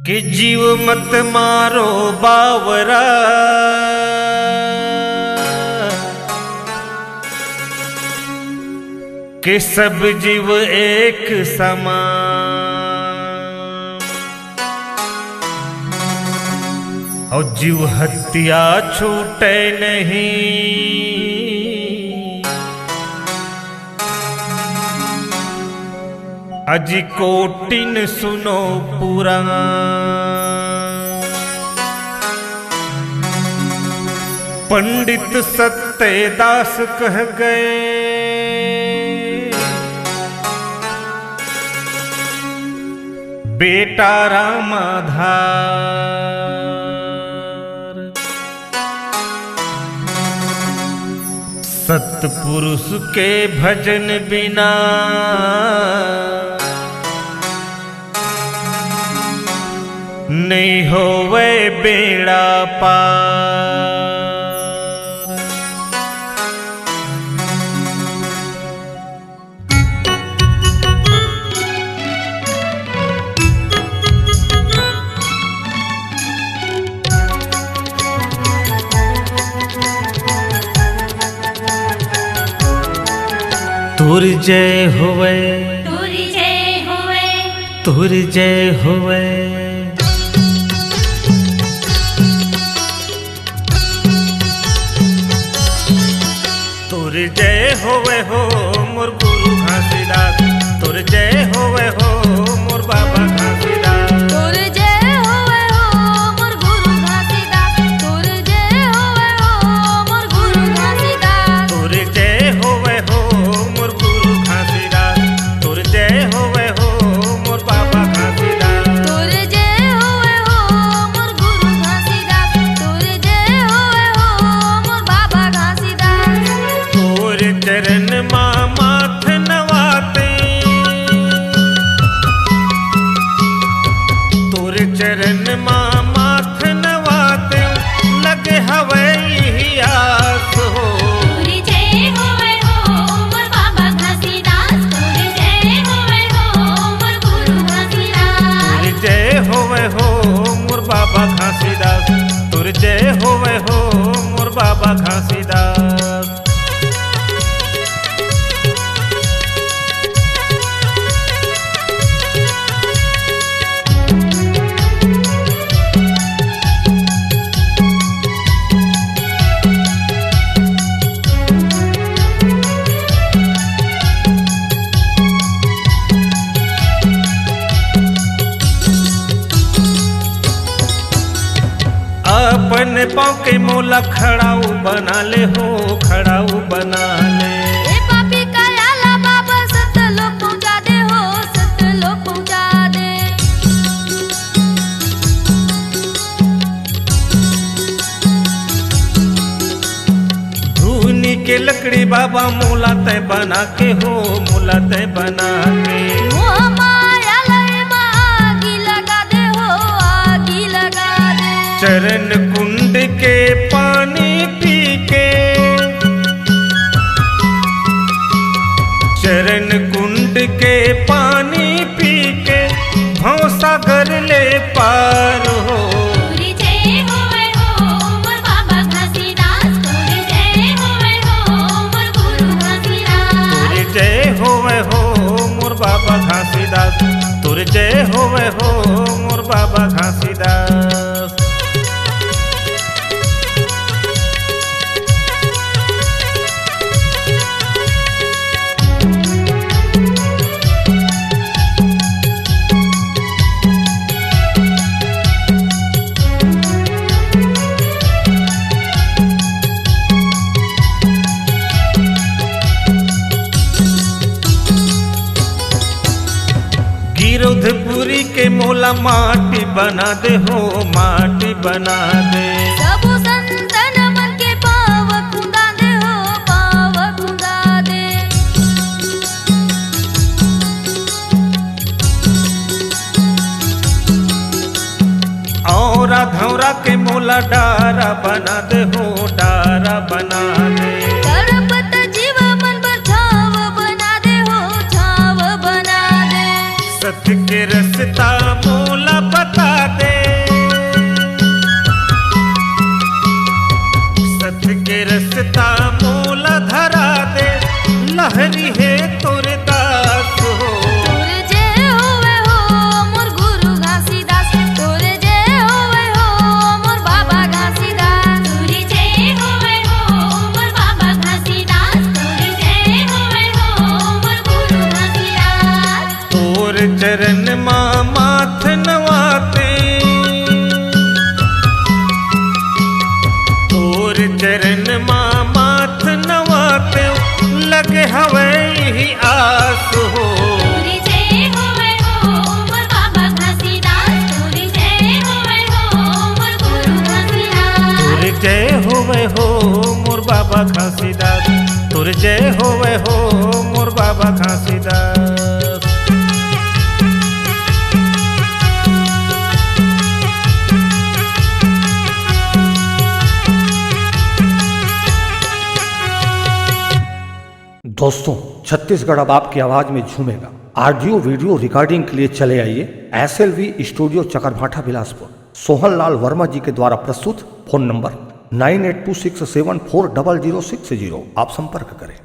कि जीव मत मारो बावरा, कि सब जीव एक समान, और जीव हत्या छूटे नहीं। अजी कोटिन सुनो पुराण, पंडित सत्यदास कह गए, बेटा रामाधार। सतपुरुष के भजन बिना नहीं होवे बेड़ा पार। तुर जय होवे, तुर जय होवे, तुर जय होवे। तुर जय होवे हो मोर गुरु घासीदास, तुर जय होवे हो मोर बाबा घासीदास। तुर जय होवे हो मोर गुरु घासीदास, तुर जय होवे हो मोर गुरु घासीदास। तुर जय होवे हो मोर गुरु घासीदास, तुर जय होवे हो मोर बाबा घासीदास। तुर जय होवे हो मोर गुरु घासीदास, तुर जय होवे हो मोर बाबा घासीदास। तोर चरण मां माथ नवाते, तोर चरण मां माथ नवाते, लगे हवे ही आस हो। तुर जय होवे हो मोर बाबा घासीदास, तुर जय होवे हो मोर गुरु घासीदास। तुर जय होवे हो मोर बाबा घासीदास, तुर जय होवे हो मोर बाबा घासीदास। अपन पाँव के मोला खड़ाऊ बना ले हो, खड़ाऊ बना ले। ए पापी कायाला बाबा सतलोक पहुंचा दे हो, सतलोक पहुंचा दे। धूनी के लकड़ी बाबा मोला तय बना के हो, मोला तय बना के। मोह माया लय में आगी लगा दे हो, आगी लगा दे। चरण कुंड के पानी पी के, चरण कुंड के पानी पी के, भव सागर ले पार हो। तुर जय होवे हो मोर बाबा घासीदास, तुर जय होवे हो मोर गुरु घासीदास। तुर जय होवे हो मोर बाबा घासीदास, तुर जय होवे हो मोर बाबा घासीदास। गिरोधपुरी के मोला माटी बना दे हो, माटी बना दे। सब संतन मन के पाव खुदा दे हो, पाव खुदा दे। औरा धौरा के मोला डारा बना दे हो, डारा बना दे। तड़पत जीव मन पर छाव बना दे हो, छाव बना दे। सत्य के रस्ता मोला बता दे। बाबा घासीदास तोर जय होवे हो मोर बाबा घासीदास। दोस्तों, छत्तीसगढ़ अब आपकी आवाज में झूमेगा। ऑडियो वीडियो रिकॉर्डिंग के लिए चले आइए SLV स्टूडियो चकरभाठा बिलासपुर। सोहन लाल वर्मा जी के द्वारा प्रस्तुत। Phone number 9826740060। आप संपर्क करें।